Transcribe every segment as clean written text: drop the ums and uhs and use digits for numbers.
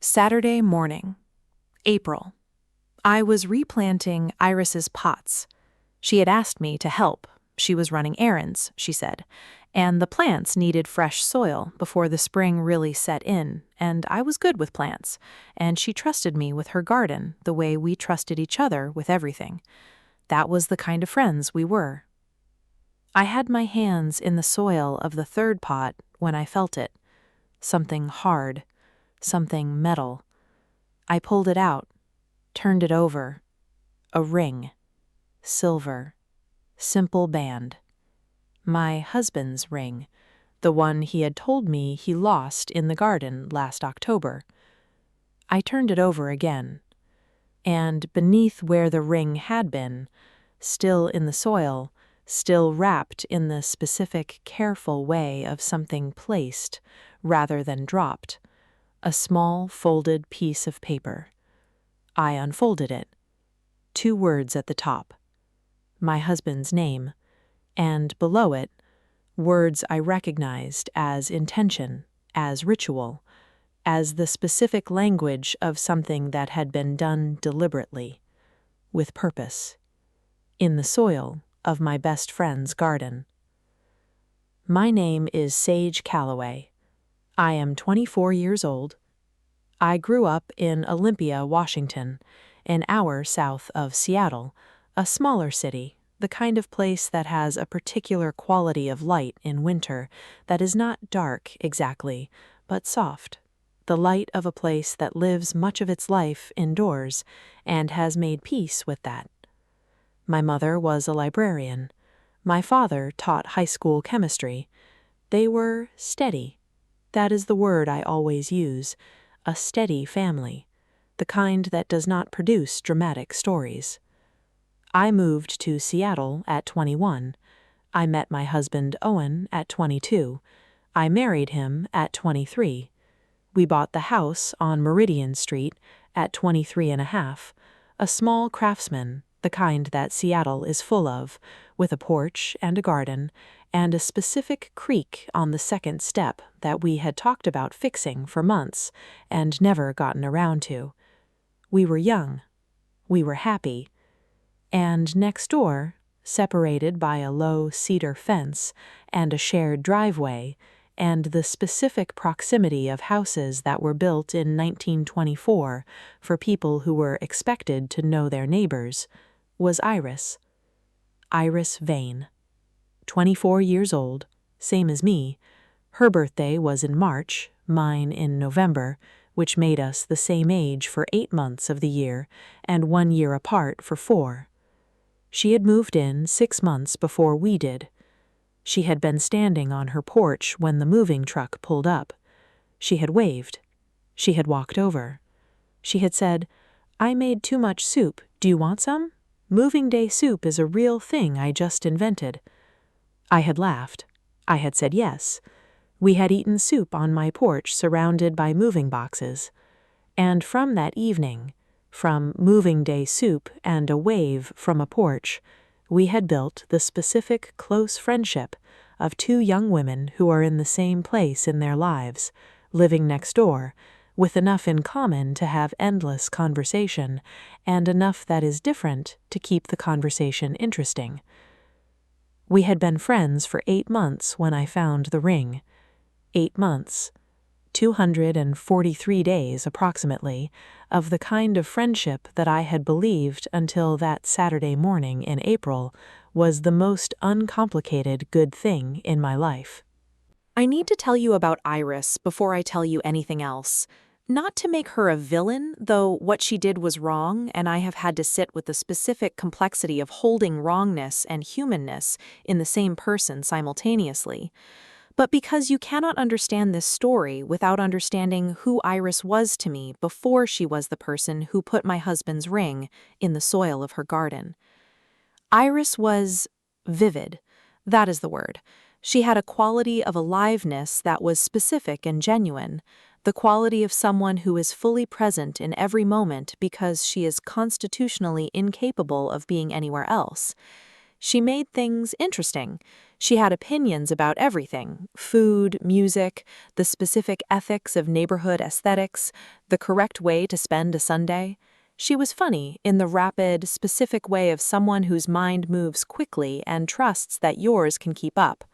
Saturday morning, April. I was replanting Iris's pots. She had asked me to help. She was running errands, she said, and the plants needed fresh soil before the spring really set in, and I was good with plants, and she trusted me with her garden the way we trusted each other with everything. That was the kind of friends we were. I had my hands in the soil of the third pot when I felt it. Something hard. Something metal. I pulled it out, turned it over. A ring. Silver. Simple band. My husband's ring, the one he had told me he lost in the garden last October. I turned it over again, and beneath where the ring had been, still in the soil, still wrapped in the specific, careful way of something placed rather than dropped, a small folded piece of paper. I unfolded it. 2 words at the top. My husband's name, and below it, words I recognized as intention, as ritual, as the specific language of something that had been done deliberately, with purpose, in the soil of my best friend's garden. My name is Sage Calloway. I am 24 years old. I grew up in Olympia, Washington, an hour south of Seattle, a smaller city, the kind of place that has a particular quality of light in winter that is not dark exactly, but soft, the light of a place that lives much of its life indoors and has made peace with that. My mother was a librarian. My father taught high school chemistry. They were steady. That is the word I always use. A steady family, the kind that does not produce dramatic stories. I moved to Seattle at 21. I met my husband Owen at 22. I married him at 23. We bought the house on Meridian Street at 23 and a half, a small craftsman, the kind that Seattle is full of, with a porch and a garden, and a specific creek on the second step that we had talked about fixing for months and never gotten around to. We were young. We were happy. And next door, separated by a low cedar fence and a shared driveway, and the specific proximity of houses that were built in 1924 for people who were expected to know their neighbors, was Iris. Iris Vane. 24 years old, same as me. Her birthday was in March, mine in November, which made us the same age for 8 months of the year and 1 year apart for 4. She had moved in 6 months before we did. She had been standing on her porch when the moving truck pulled up. She had waved. She had walked over. She had said, "I made too much soup. Do you want some? Moving day soup is a real thing I just invented." I had laughed. I had said yes. We had eaten soup on my porch surrounded by moving boxes. And from that evening, from moving day soup and a wave from a porch, we had built the specific close friendship of 2 young women who are in the same place in their lives, living next door, with enough in common to have endless conversation and enough that is different to keep the conversation interesting. We had been friends for 8 months when I found the ring. 8 months. 243 days, approximately, of the kind of friendship that I had believed until that Saturday morning in April was the most uncomplicated good thing in my life. I need to tell you about Iris before I tell you anything else. Not to make her a villain, though what she did was wrong, and I have had to sit with the specific complexity of holding wrongness and humanness in the same person simultaneously. But because you cannot understand this story without understanding who Iris was to me before she was the person who put my husband's ring in the soil of her garden. Iris was vivid. That is the word. She had a quality of aliveness that was specific and genuine, the quality of someone who is fully present in every moment because she is constitutionally incapable of being anywhere else. She made things interesting. She had opinions about everything: food, music, the specific ethics of neighborhood aesthetics, the correct way to spend a Sunday. She was funny in the rapid, specific way of someone whose mind moves quickly and trusts that yours can keep up.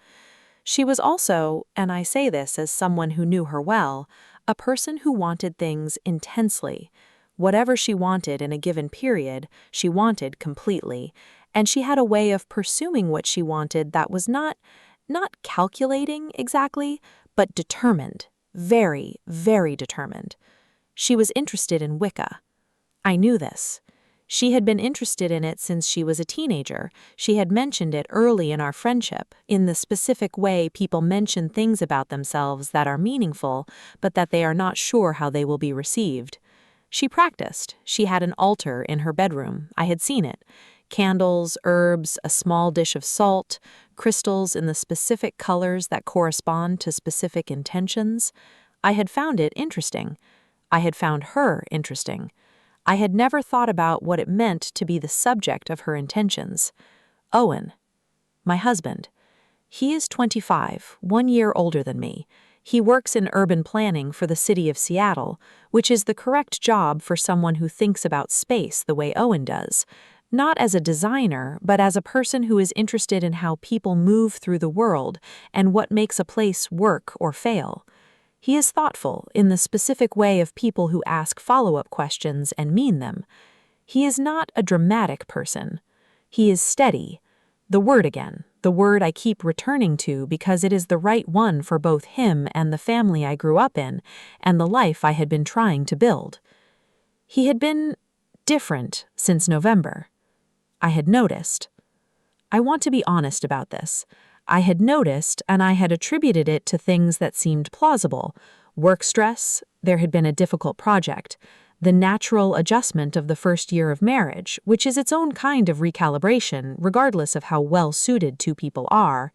She was also, and I say this as someone who knew her well, a person who wanted things intensely. Whatever she wanted in a given period, she wanted completely, and she had a way of pursuing what she wanted that was not calculating exactly, but determined, very, very determined. She was interested in Wicca. I knew this. She had been interested in it since she was a teenager. She had mentioned it early in our friendship, in the specific way people mention things about themselves that are meaningful, but that they are not sure how they will be received. She practiced. She had an altar in her bedroom. I had seen it. Candles, herbs, a small dish of salt, crystals in the specific colors that correspond to specific intentions. I had found it interesting. I had found her interesting. I had never thought about what it meant to be the subject of her intentions. Owen, my husband. He is 25, 1 year older than me. He works in urban planning for the city of Seattle, which is the correct job for someone who thinks about space the way Owen does. Not as a designer, but as a person who is interested in how people move through the world and what makes a place work or fail. He is thoughtful in the specific way of people who ask follow-up questions and mean them. He is not a dramatic person. He is steady. The word again, the word I keep returning to because it is the right one for both him and the family I grew up in and the life I had been trying to build. He had been different since November. I had noticed. I want to be honest about this. I had noticed, and I had attributed it to things that seemed plausible. Work stress, there had been a difficult project, the natural adjustment of the first year of marriage, which is its own kind of recalibration, regardless of how well-suited two people are,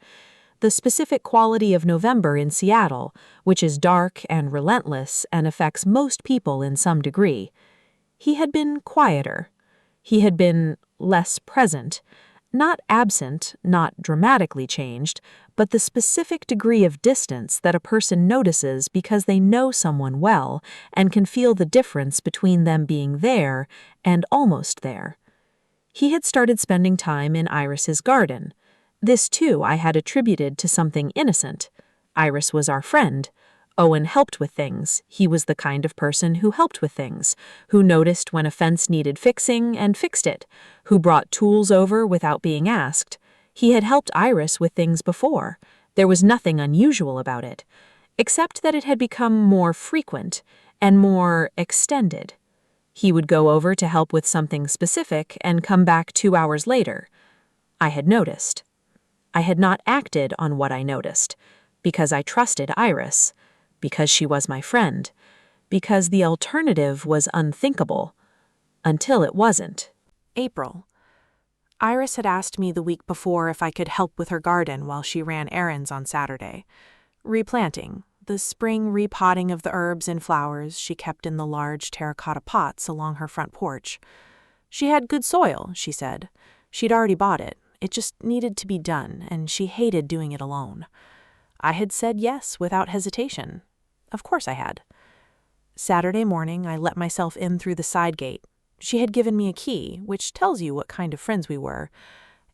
the specific quality of November in Seattle, which is dark and relentless and affects most people in some degree. He had been quieter. He had been less present. Not absent, not dramatically changed, but the specific degree of distance that a person notices because they know someone well and can feel the difference between them being there and almost there. He had started spending time in Iris's garden. This, too, I had attributed to something innocent. Iris was our friend. Owen helped with things. He was the kind of person who helped with things, who noticed when a fence needed fixing and fixed it, who brought tools over without being asked. He had helped Iris with things before. There was nothing unusual about it, except that it had become more frequent and more extended. He would go over to help with something specific and come back 2 hours later. I had noticed. I had not acted on what I noticed, because I trusted Iris, because she was my friend, because the alternative was unthinkable, until it wasn't. April. Iris had asked me the week before if I could help with her garden while she ran errands on Saturday. Replanting, the spring repotting of the herbs and flowers she kept in the large terracotta pots along her front porch. She had good soil, she said. She'd already bought it. It just needed to be done, and she hated doing it alone. I had said yes without hesitation. Of course I had. Saturday morning, I let myself in through the side gate. She had given me a key, which tells you what kind of friends we were,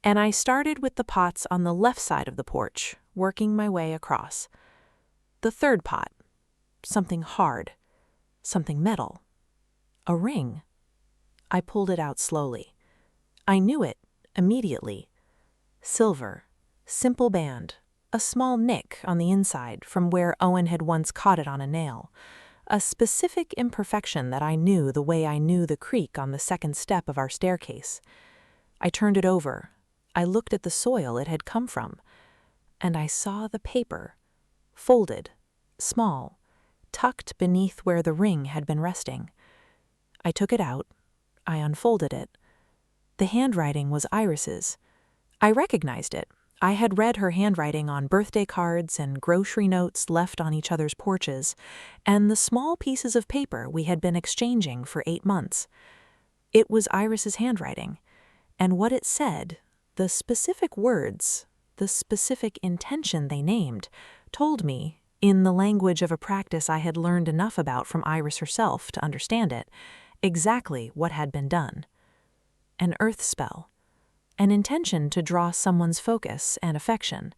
and I started with the pots on the left side of the porch, working my way across. The third pot. Something hard. Something metal. A ring. I pulled it out slowly. I knew it immediately. Silver. Simple band. A small nick on the inside from where Owen had once caught it on a nail. A specific imperfection that I knew the way I knew the creak on the second step of our staircase. I turned it over. I looked at the soil it had come from. And I saw the paper. Folded. Small. Tucked beneath where the ring had been resting. I took it out. I unfolded it. The handwriting was Iris's. I recognized it. I had read her handwriting on birthday cards and grocery notes left on each other's porches, and the small pieces of paper we had been exchanging for 8 months. It was Iris's handwriting, and what it said The specific words, the specific intention they named, told me, in the language of a practice I had learned enough about from Iris herself to understand it, exactly what had been done. An earth spell. An intention to draw someone's focus and affection,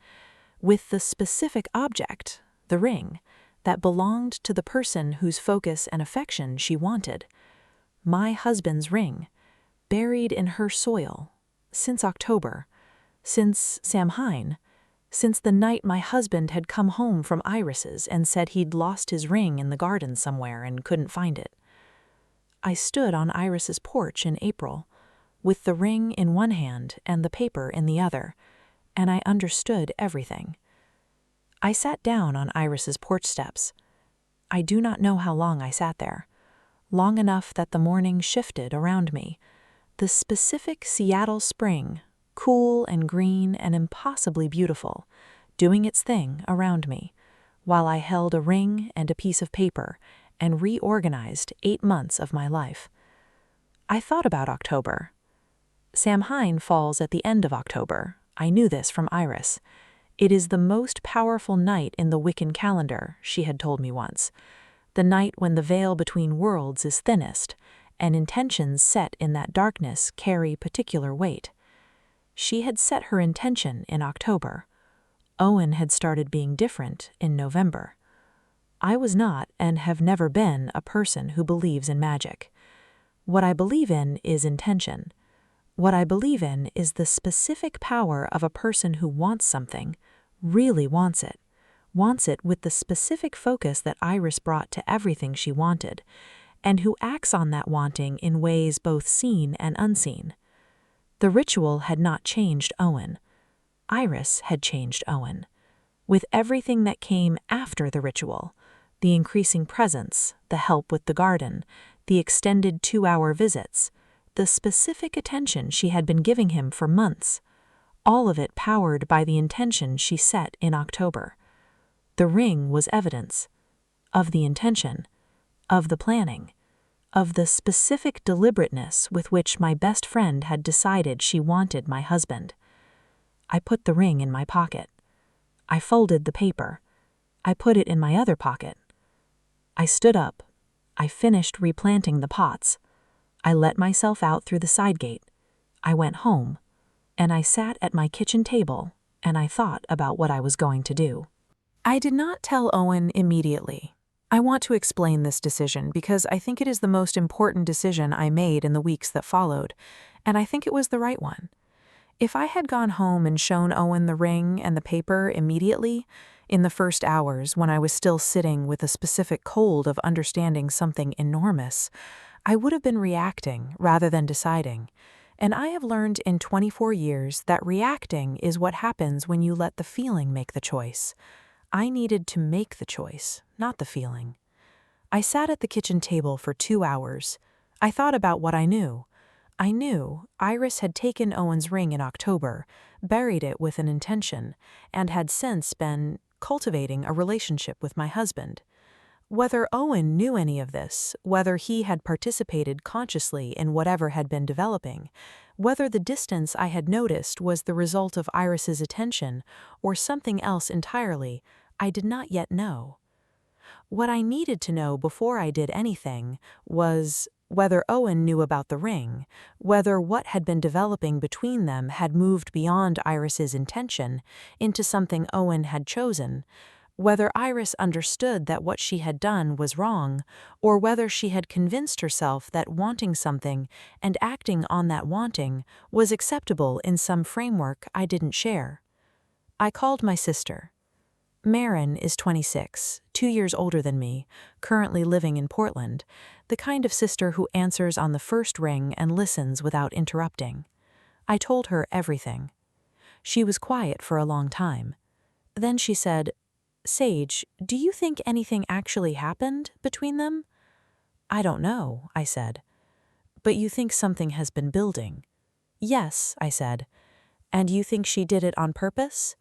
with the specific object, the ring, that belonged to the person whose focus and affection she wanted. My husband's ring, buried in her soil, since October, since Samhain, since the night my husband had come home from Iris's and said he'd lost his ring in the garden somewhere and couldn't find it. I stood on Iris's porch in April, with the ring in one hand and the paper in the other, and I understood everything. I sat down on Iris's porch steps. I do not know how long I sat there. Long enough that the morning shifted around me. The specific Seattle spring, cool and green and impossibly beautiful, doing its thing around me, while I held a ring and a piece of paper and reorganized 8 months of my life. I thought about October. Samhain falls at the end of October. I knew this from Iris. It is the most powerful night in the Wiccan calendar, she had told me once. The night when the veil between worlds is thinnest, and intentions set in that darkness carry particular weight. She had set her intention in October. Owen had started being different in November. I was not, and have never been, a person who believes in magic. What I believe in is intention. What I believe in is the specific power of a person who wants something, really wants it with the specific focus that Iris brought to everything she wanted, and who acts on that wanting in ways both seen and unseen. The ritual had not changed Owen. Iris had changed Owen. With everything that came after the ritual, the increasing presence, the help with the garden, the extended 2-hour visits, the specific attention she had been giving him for months, all of it powered by the intention she set in October. The ring was evidence of the intention, of the planning, of the specific deliberateness with which my best friend had decided she wanted my husband. I put the ring in my pocket. I folded the paper. I put it in my other pocket. I stood up. I finished replanting the pots. I let myself out through the side gate. I went home, and I sat at my kitchen table, and I thought about what I was going to do. I did not tell Owen immediately. I want to explain this decision because I think it is the most important decision I made in the weeks that followed, and I think it was the right one. If I had gone home and shown Owen the ring and the paper immediately, in the first hours when I was still sitting with a specific cold of understanding something enormous, I would have been reacting rather than deciding. And I have learned in 24 years that reacting is what happens when you let the feeling make the choice. I needed to make the choice, not the feeling. I sat at the kitchen table for 2 hours. I thought about what I knew. I knew Iris had taken Owen's ring in October, buried it with an intention, and had since been cultivating a relationship with my husband. Whether Owen knew any of this, whether he had participated consciously in whatever had been developing, whether the distance I had noticed was the result of Iris's attention or something else entirely, I did not yet know. What I needed to know before I did anything was whether Owen knew about the ring, whether what had been developing between them had moved beyond Iris's intention into something Owen had chosen, whether Iris understood that what she had done was wrong, or whether she had convinced herself that wanting something and acting on that wanting was acceptable in some framework I didn't share. I called my sister. Marin is 26, 2 years older than me, currently living in Portland, the kind of sister who answers on the first ring and listens without interrupting. I told her everything. She was quiet for a long time. Then she said, "Sage, do you think anything actually happened between them?" "I don't know," I said. "But you think something has been building?" "Yes," I said. "And you think she did it on purpose?"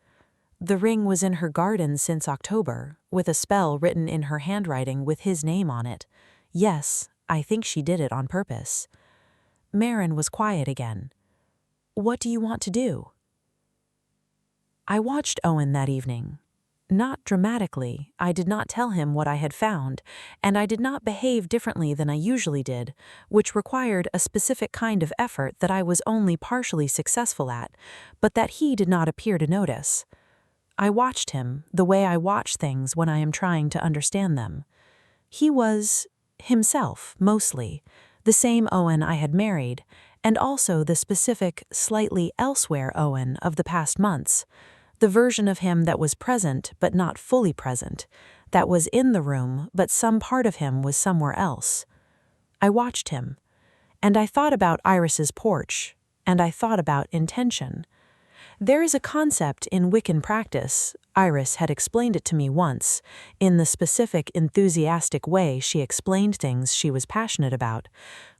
The ring was in her garden since October, with a spell written in her handwriting with his name on it. Yes, I think she did it on purpose. Marin was quiet again. What do you want to do? I watched Owen that evening. Not dramatically, I did not tell him what I had found, and I did not behave differently than I usually did, which required a specific kind of effort that I was only partially successful at, but that he did not appear to notice. I watched him the way I watch things when I am trying to understand them. He was himself, mostly, the same Owen I had married, and also the specific, slightly elsewhere Owen of the past months. The version of him that was present but not fully present, that was in the room but some part of him was somewhere else. I watched him, and I thought about Iris's porch, and I thought about intention. There is a concept in Wiccan practice, Iris had explained it to me once, in the specific enthusiastic way she explained things she was passionate about,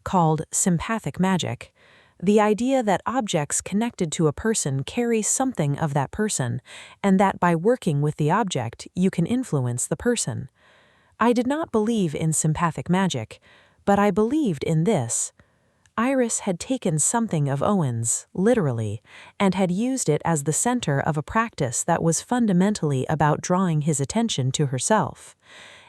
called sympathic magic. The idea that objects connected to a person carry something of that person, and that by working with the object you can influence the person. I did not believe in sympathic magic, but I believed in this. Iris had taken something of Owen's, literally, and had used it as the center of a practice that was fundamentally about drawing his attention to herself.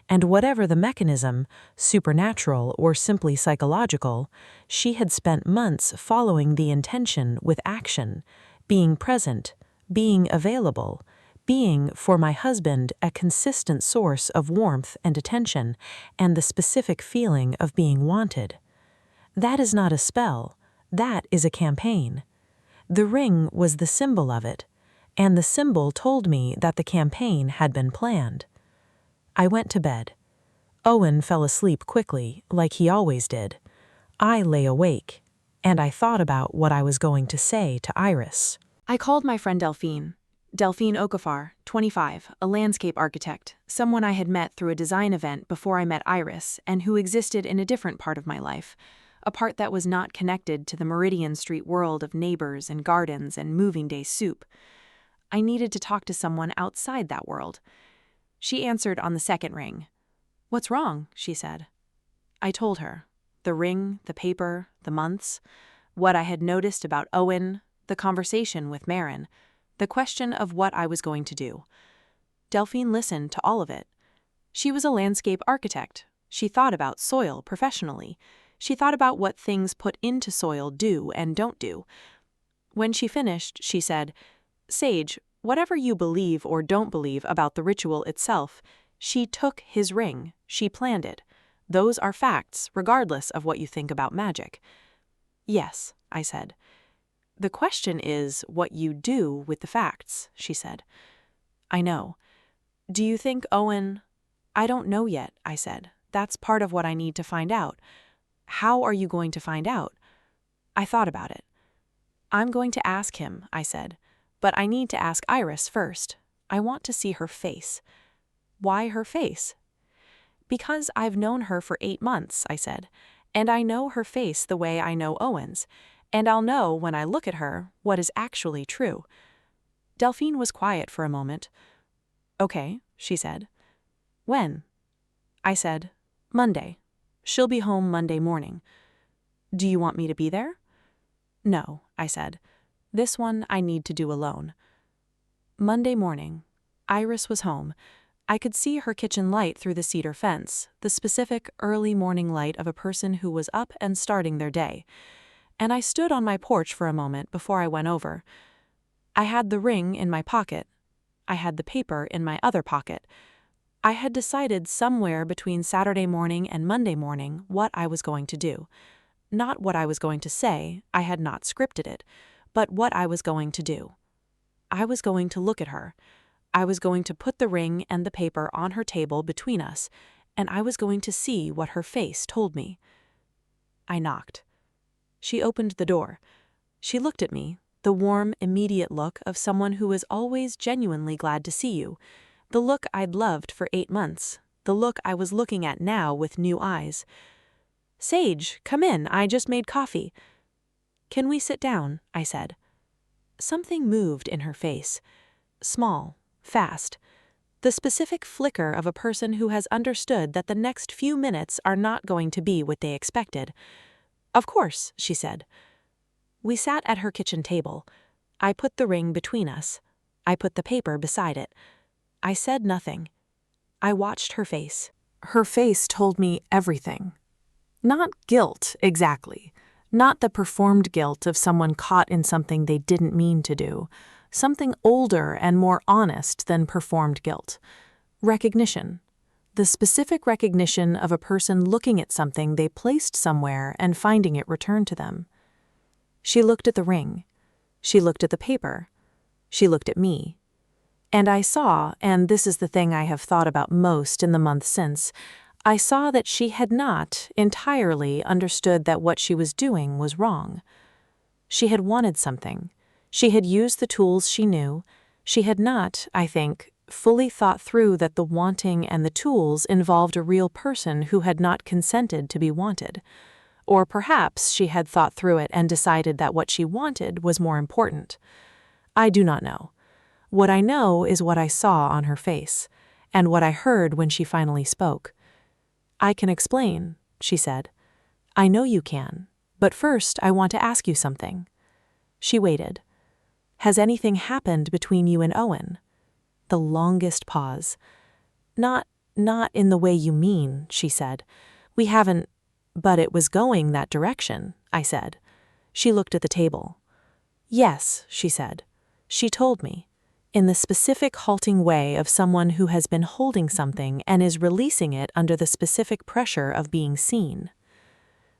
And whatever the mechanism, supernatural or simply psychological, she had spent months following the intention with action, being present, being available, being, for my husband, a consistent source of warmth and attention, and the specific feeling of being wanted. That is not a spell, that is a campaign. The ring was the symbol of it, and the symbol told me that the campaign had been planned. I went to bed. Owen fell asleep quickly, like he always did. I lay awake, and I thought about what I was going to say to Iris. I called my friend Delphine. Delphine Okafar, 25, a landscape architect, someone I had met through a design event before I met Iris and who existed in a different part of my life, a part that was not connected to the Meridian Street world of neighbors and gardens and moving day soup. I needed to talk to someone outside that world. She answered on the second ring. "What's wrong?" she said. I told her. The ring, the paper, the months, what I had noticed about Owen, the conversation with Marin, the question of what I was going to do. Delphine listened to all of it. She was a landscape architect. She thought about soil professionally. She thought about what things put into soil do and don't do. When she finished, she said, "Sage, whatever you believe or don't believe about the ritual itself, she took his ring, she planned it. Those are facts, regardless of what you think about magic." "Yes," I said. "The question is what you do with the facts," she said. "I know. Do you think Owen—" "I don't know yet," I said. "That's part of what I need to find out." "How are you going to find out?" I thought about it. "I'm going to ask him," I said. "But I need to ask Iris first. I want to see her face." "Why her face?" "Because I've known her for 8 months," I said, "and I know her face the way I know Owen's, and I'll know when I look at her what is actually true." Delphine was quiet for a moment. "Okay," she said. "When?" I said, "Monday. She'll be home Monday morning." "Do you want me to be there?" "No," I said. "This one I need to do alone." Monday morning. Iris was home. I could see her kitchen light through the cedar fence, the specific early morning light of a person who was up and starting their day. And I stood on my porch for a moment before I went over. I had the ring in my pocket. I had the paper in my other pocket. I had decided somewhere between Saturday morning and Monday morning what I was going to do. Not what I was going to say, I had not scripted it, but what I was going to do. I was going to look at her. I was going to put the ring and the paper on her table between us, and I was going to see what her face told me. I knocked. She opened the door. She looked at me, the warm, immediate look of someone who is always genuinely glad to see you, the look I'd loved for 8 months, the look I was looking at now with new eyes. "Sage, come in, I just made coffee." "Can we sit down?" I said. Something moved in her face. Small, fast. The specific flicker of a person who has understood that the next few minutes are not going to be what they expected. "Of course," she said. We sat at her kitchen table. I put the ring between us. I put the paper beside it. I said nothing. I watched her face. Her face told me everything. Not guilt, exactly. Not the performed guilt of someone caught in something they didn't mean to do. Something older and more honest than performed guilt. Recognition. The specific recognition of a person looking at something they placed somewhere and finding it returned to them. She looked at the ring. She looked at the paper. She looked at me. And I saw, and this is the thing I have thought about most in the month since, I saw that she had not entirely understood that what she was doing was wrong. She had wanted something. She had used the tools she knew. She had not, I think, fully thought through that the wanting and the tools involved a real person who had not consented to be wanted. Or perhaps she had thought through it and decided that what she wanted was more important. I do not know. What I know is what I saw on her face, and what I heard when she finally spoke. "I can explain," she said. "I know you can, but first I want to ask you something." She waited. "Has anything happened between you and Owen?" The longest pause. Not in the way you mean," she said. "We haven't, but it was going that direction," I said. She looked at the table. "Yes," she said. "She told me." In the specific halting way of someone who has been holding something and is releasing it under the specific pressure of being seen.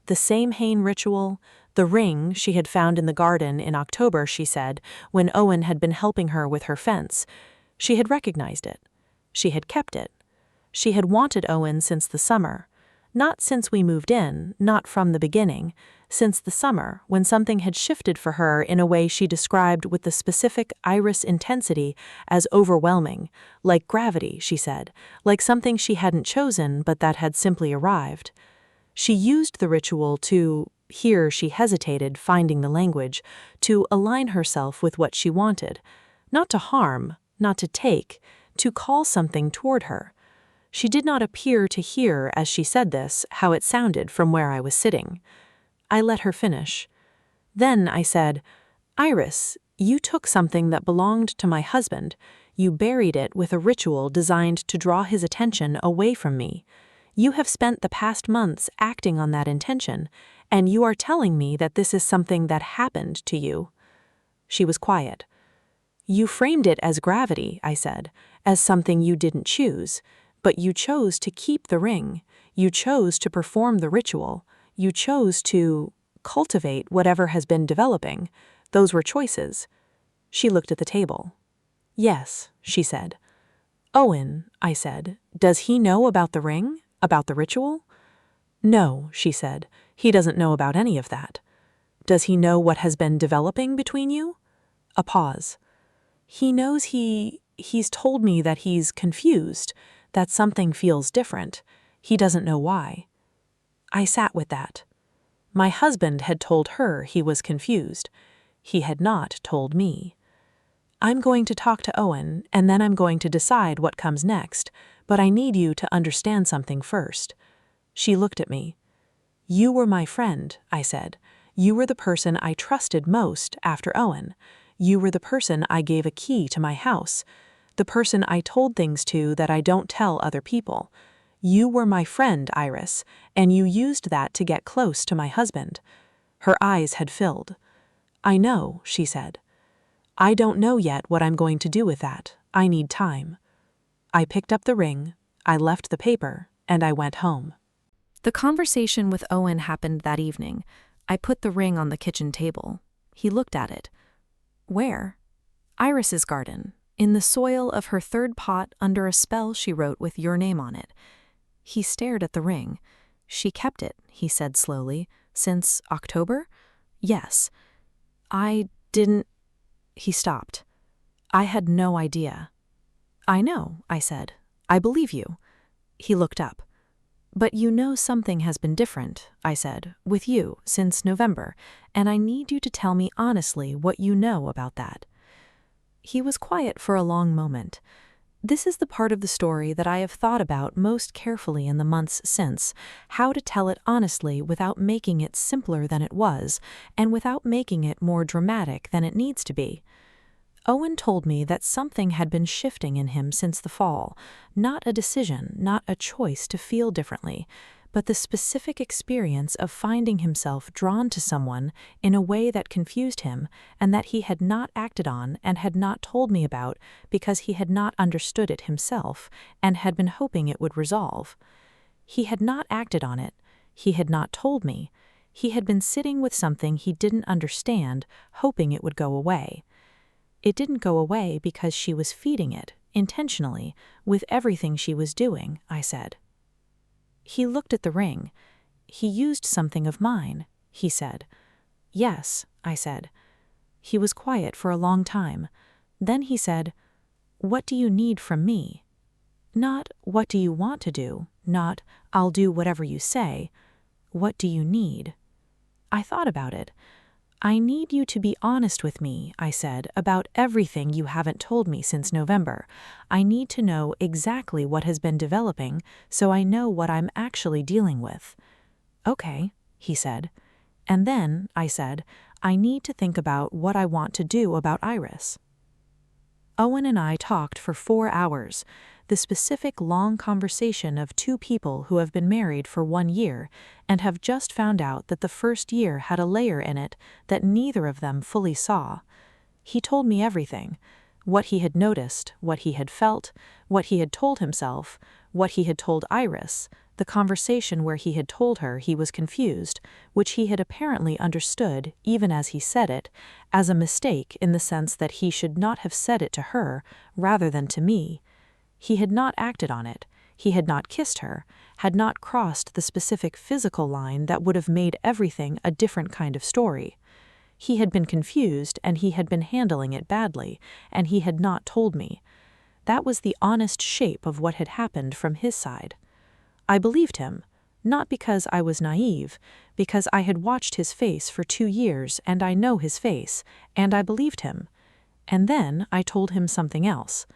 The same Hain ritual, the ring she had found in the garden in October, she said, when Owen had been helping her with her fence. She had recognized it. She had kept it. She had wanted Owen since the summer. Not since we moved in, not from the beginning, since the summer, when something had shifted for her in a way she described with the specific iris intensity as overwhelming, like gravity, she said, like something she hadn't chosen but that had simply arrived. She used the ritual to, here she hesitated, finding the language, to align herself with what she wanted, not to harm, not to take, to call something toward her. She did not appear to hear, as she said this, how it sounded from where I was sitting. I let her finish. Then I said, "Iris, you took something that belonged to my husband. You buried it with a ritual designed to draw his attention away from me. You have spent the past months acting on that intention, and you are telling me that this is something that happened to you." She was quiet. "You framed it as gravity," I said, "as something you didn't choose. But you chose to keep the ring. You chose to perform the ritual. You chose to cultivate whatever has been developing. Those were choices." She looked at the table. "Yes," she said. "Owen," I said, "does he know about the ring? About the ritual?" "No," she said. "He doesn't know about any of that." "Does he know what has been developing between you?" A pause. "He knows he's told me that he's confused, that something feels different. He doesn't know why." I sat with that. My husband had told her he was confused. He had not told me. "I'm going to talk to Owen, and then I'm going to decide what comes next, but I need you to understand something first." She looked at me. "You were my friend," I said. "You were the person I trusted most after Owen. You were the person I gave a key to my house. The person I told things to that I don't tell other people. You were my friend, Iris, and you used that to get close to my husband." Her eyes had filled. "I know," she said. "I don't know yet what I'm going to do with that. I need time." I picked up the ring, I left the paper, and I went home. The conversation with Owen happened that evening. I put the ring on the kitchen table. He looked at it. "Where?" "Iris's garden. In the soil of her third pot under a spell she wrote with your name on it." He stared at the ring. "She kept it," he said slowly. "Since October?" "Yes." "I didn't—" He stopped. "I had no idea." "I know," I said. "I believe you." He looked up. "But you know something has been different," I said, "with you since November, and I need you to tell me honestly what you know about that." He was quiet for a long moment. This is the part of the story that I have thought about most carefully in the months since, how to tell it honestly without making it simpler than it was, and without making it more dramatic than it needs to be. Owen told me that something had been shifting in him since the fall, not a decision, not a choice to feel differently, but the specific experience of finding himself drawn to someone in a way that confused him and that he had not acted on and had not told me about because he had not understood it himself and had been hoping it would resolve. He had not acted on it. He had not told me. He had been sitting with something he didn't understand, hoping it would go away. It didn't go away because she was feeding it, intentionally, with everything she was doing, I said. He looked at the ring. He used something of mine, he said. Yes, I said. He was quiet for a long time. Then he said, "What do you need from me?" Not, "What do you want to do?" Not, "I'll do whatever you say." What do you need? I thought about it. I need you to be honest with me, I said, about everything you haven't told me since November. I need to know exactly what has been developing so I know what I'm actually dealing with. Okay, he said. And then, I said, I need to think about what I want to do about Iris. Owen and I talked for 4 hours, the specific long conversation of two people who have been married for 1 year and have just found out that the first year had a layer in it that neither of them fully saw. He told me everything, what he had noticed, what he had felt, what he had told himself, what he had told Iris, the conversation where he had told her he was confused, which he had apparently understood, even as he said it, as a mistake in the sense that he should not have said it to her rather than to me. He had not acted on it. He had not kissed her, had not crossed the specific physical line that would have made everything a different kind of story. He had been confused and he had been handling it badly, and he had not told me. That was the honest shape of what had happened from his side. I believed him, not because I was naive, because I had watched his face for 2 years and I know his face, and I believed him. And then I told him something else.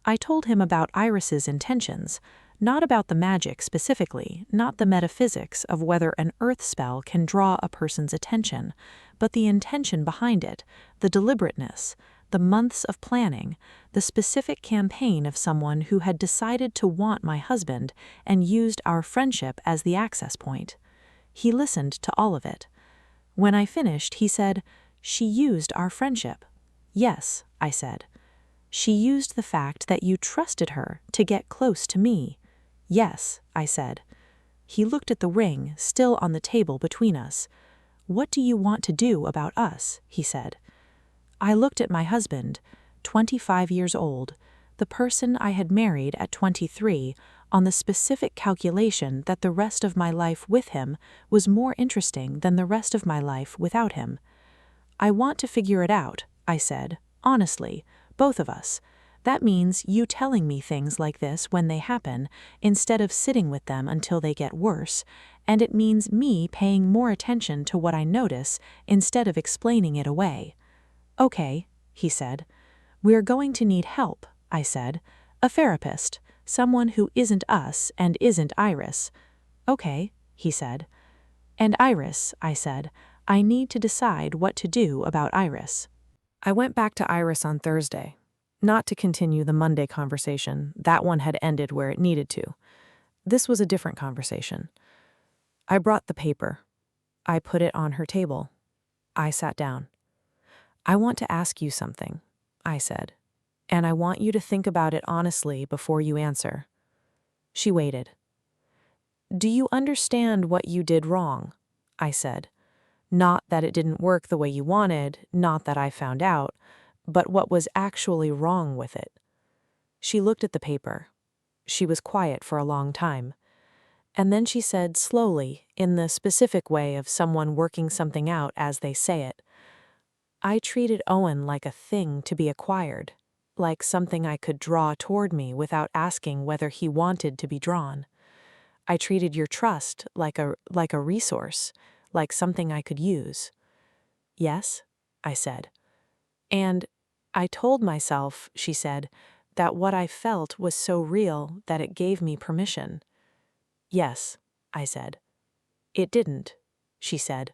I told him about Iris's intentions, not about the magic specifically, not the metaphysics of whether an earth spell can draw a person's attention, but the intention behind it, the deliberateness, the months of planning, the specific campaign of someone who had decided to want my husband and used our friendship as the access point. He listened to all of it. When I finished, he said, "She used our friendship." "Yes," I said. "She used the fact that you trusted her to get close to me." "Yes," I said. He looked at the ring, still on the table between us. "What do you want to do about us?" he said. I looked at my husband, 25 years old, the person I had married at 23, on the specific calculation that the rest of my life with him was more interesting than the rest of my life without him. "I want to figure it out," I said, honestly, both of us. That means you telling me things like this when they happen, instead of sitting with them until they get worse, and it means me paying more attention to what I notice instead of explaining it away. "Okay," he said. "We're going to need help," I said. "A therapist, someone who isn't us and isn't Iris." "Okay," he said. "And Iris," I said. "I need to decide what to do about Iris." I went back to Iris on Thursday. Not to continue the Monday conversation, that one had ended where it needed to. This was a different conversation. I brought the paper. I put it on her table. I sat down. "I want to ask you something," I said, "and I want you to think about it honestly before you answer." She waited. "Do you understand what you did wrong?" I said. Not that it didn't work the way you wanted, not that I found out, but what was actually wrong with it. She looked at the paper. She was quiet for a long time. And then she said slowly, in the specific way of someone working something out as they say it, "I treated Owen like a thing to be acquired, like something I could draw toward me without asking whether he wanted to be drawn. I treated your trust like a resource, like something I could use." "Yes," I said. "And I told myself," she said, that what I felt was so real that it gave me permission. Yes, I said. It didn't, she said.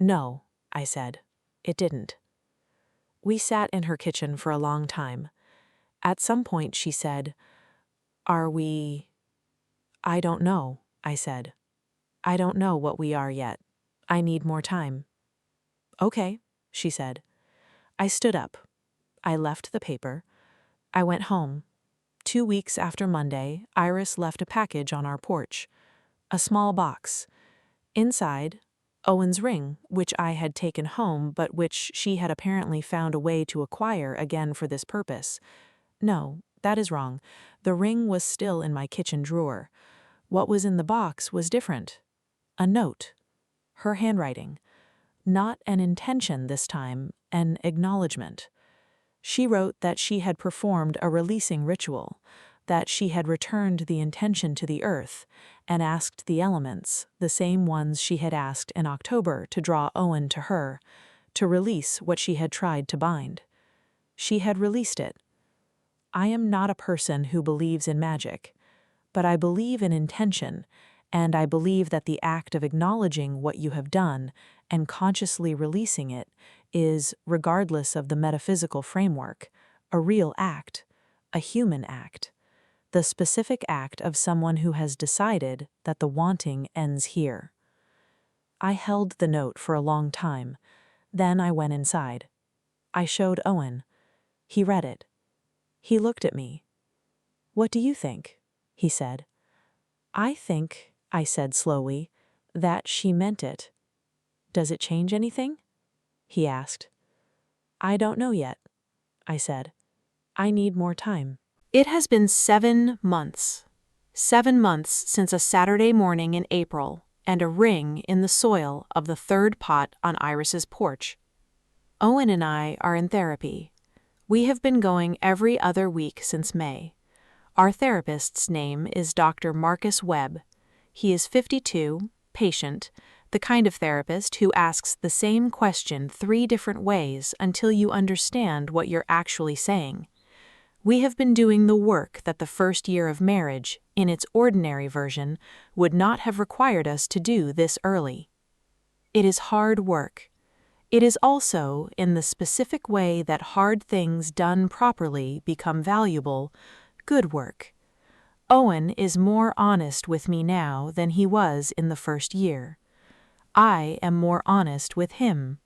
No, I said. It didn't. We sat in her kitchen for a long time. At some point she said, "Are we—" "I don't know," I said. "I don't know what we are yet. I need more time." "Okay," she said. I stood up. I left the paper. I went home. 2 weeks after Monday, Iris left a package on our porch. A small box. Inside, Owen's ring, which I had taken home but which she had apparently found a way to acquire again for this purpose. No, that is wrong. The ring was still in my kitchen drawer. What was in the box was different. A note. Her handwriting. Not an intention this time, an acknowledgement. She wrote that she had performed a releasing ritual, that she had returned the intention to the earth, and asked the elements, the same ones she had asked in October to draw Owen to her, to release what she had tried to bind. She had released it. I am not a person who believes in magic, but I believe in intention, and I believe that the act of acknowledging what you have done and consciously releasing it is, regardless of the metaphysical framework, a real act, a human act, the specific act of someone who has decided that the wanting ends here. I held the note for a long time. Then I went inside. I showed Owen. He read it. He looked at me. "What do you think?" he said. "I think," I said slowly, "that she meant it." "Does it change anything?" he asked. "I don't know yet," I said. "I need more time." It has been 7 months. 7 months since a Saturday morning in April and a ring in the soil of the third pot on Iris's porch. Owen and I are in therapy. We have been going every other week since May. Our therapist's name is Dr. Marcus Webb. He is 52, patient, the kind of therapist who asks the same question 3 different ways until you understand what you're actually saying. We have been doing the work that the first year of marriage, in its ordinary version, would not have required us to do this early. It is hard work. It is also, in the specific way that hard things done properly become valuable, good work. Owen is more honest with me now than he was in the first year. I am more honest with him.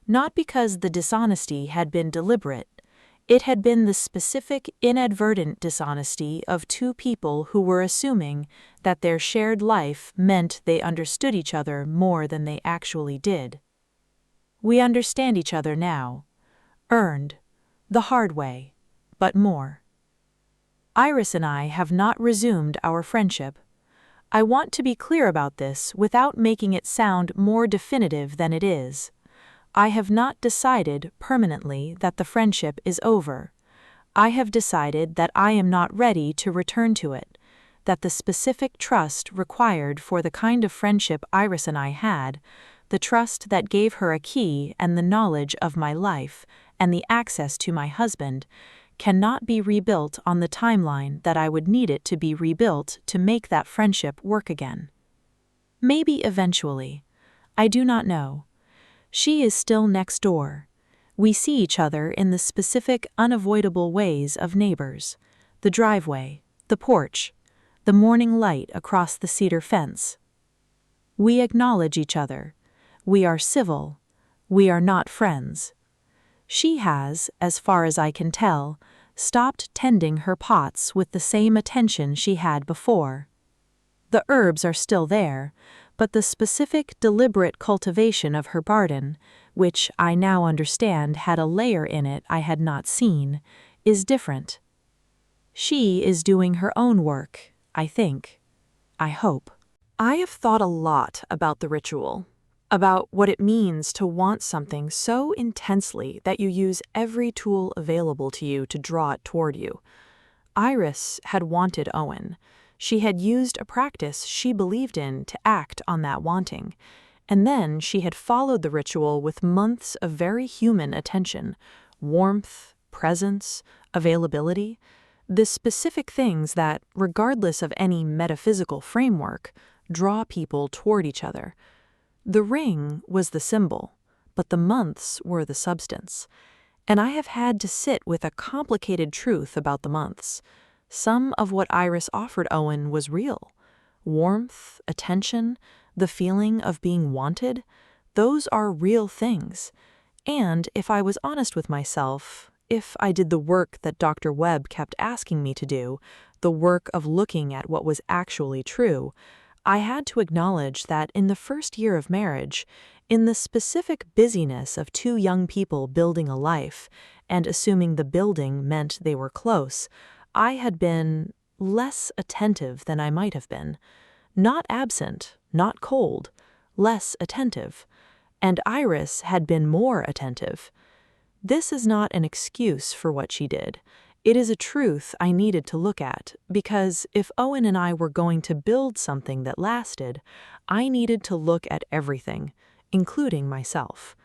Not because the dishonesty had been deliberate. It had been the specific, inadvertent dishonesty of 2 people who were assuming that their shared life meant they understood each other more than they actually did. We understand each other now. Earned. The hard way. But more. Iris and I have not resumed our friendship. I want to be clear about this without making it sound more definitive than it is. I have not decided permanently that the friendship is over. I have decided that I am not ready to return to it, that the specific trust required for the kind of friendship Iris and I had, the trust that gave her a key and the knowledge of my life and the access to my husband, cannot be rebuilt on the timeline that I would need it to be rebuilt to make that friendship work again. Maybe eventually. I do not know. She is still next door. We see each other in the specific, unavoidable ways of neighbors. The driveway, the porch, the morning light across the cedar fence. We acknowledge each other. We are civil. We are not friends. She has, as far as I can tell, stopped tending her pots with the same attention she had before. The herbs are still there, but the specific, deliberate cultivation of her garden, which I now understand had a layer in it I had not seen, is different. She is doing her own work, I think. I hope. I have thought a lot about the ritual, about what it means to want something so intensely that you use every tool available to you to draw it toward you. Iris had wanted Owen. She had used a practice she believed in to act on that wanting, and then she had followed the ritual with months of very human attention, warmth, presence, availability. The specific things that, regardless of any metaphysical framework, draw people toward each other. The ring was the symbol, but the months were the substance. And I have had to sit with a complicated truth about the months. Some of what Iris offered Owen was real. Warmth, attention, the feeling of being wanted, those are real things. And if I was honest with myself, if I did the work that Dr. Webb kept asking me to do, the work of looking at what was actually true, I had to acknowledge that in the first year of marriage, in the specific busyness of two young people building a life, and assuming the building meant they were close, I had been less attentive than I might have been. Not absent, not cold, less attentive. And Iris had been more attentive. This is not an excuse for what she did. It is a truth I needed to look at, because if Owen and I were going to build something that lasted, I needed to look at everything, including myself.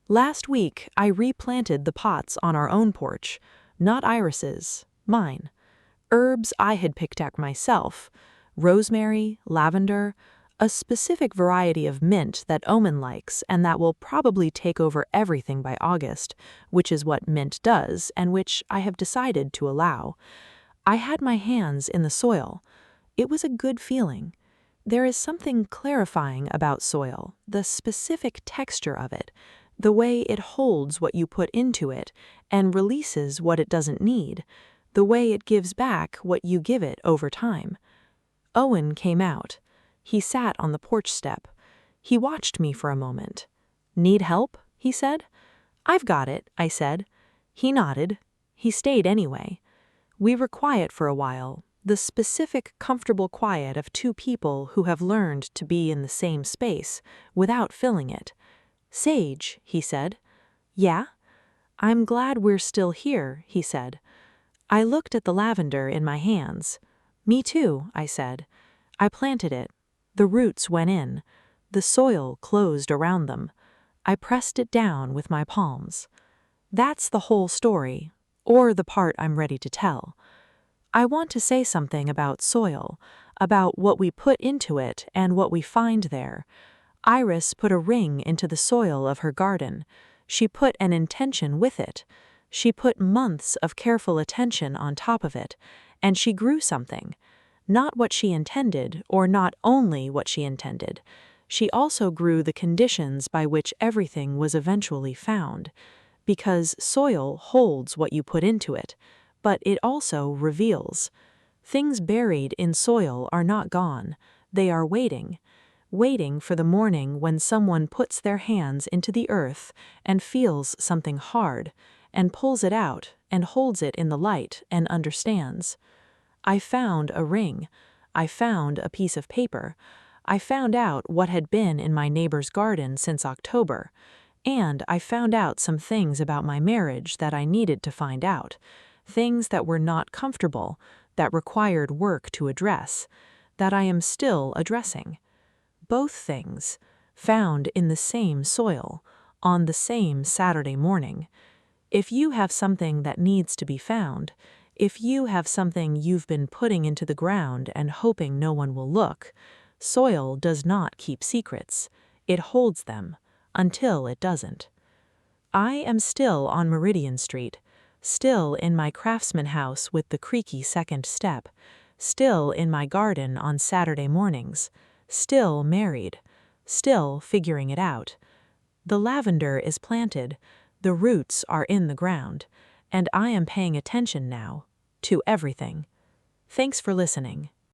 Last week, I replanted the pots on our own porch, not Iris's, mine. Herbs I had picked out myself, rosemary, lavender, a specific variety of mint that Owen likes and that will probably take over everything by August, which is what mint does and which I have decided to allow. I had my hands in the soil. It was a good feeling. There is something clarifying about soil, the specific texture of it, the way it holds what you put into it and releases what it doesn't need, the way it gives back what you give it over time. Owen came out. He sat on the porch step. He watched me for a moment. "Need help?" he said. "I've got it," I said. He nodded. He stayed anyway. We were quiet for a while, the specific, comfortable quiet of two people who have learned to be in the same space without filling it. "Sage," he said. "Yeah?" "I'm glad we're still here," he said. I looked at the lavender in my hands. "Me too," I said. I planted it. The roots went in. The soil closed around them. I pressed it down with my palms. That's the whole story, or the part I'm ready to tell. I want to say something about soil, about what we put into it and what we find there. Iris put a ring into the soil of her garden. She put an intention with it. She put months of careful attention on top of it, and she grew something. Not what she intended, or not only what she intended. She also grew the conditions by which everything was eventually found. Because soil holds what you put into it, but it also reveals. Things buried in soil are not gone. They are waiting. Waiting for the morning when someone puts their hands into the earth and feels something hard, and pulls it out and holds it in the light and understands. I found a ring. I found a piece of paper. I found out what had been in my neighbor's garden since October. And I found out some things about my marriage that I needed to find out. Things that were not comfortable, that required work to address, that I am still addressing. Both things, found in the same soil, on the same Saturday morning. If you have something that needs to be found, if you have something you've been putting into the ground and hoping no one will look, soil does not keep secrets. It holds them, until it doesn't. I am still on Meridian Street, still in my craftsman house with the creaky second step, still in my garden on Saturday mornings, still married, still figuring it out. The lavender is planted, the roots are in the ground, and I am paying attention now to everything. Thanks for listening.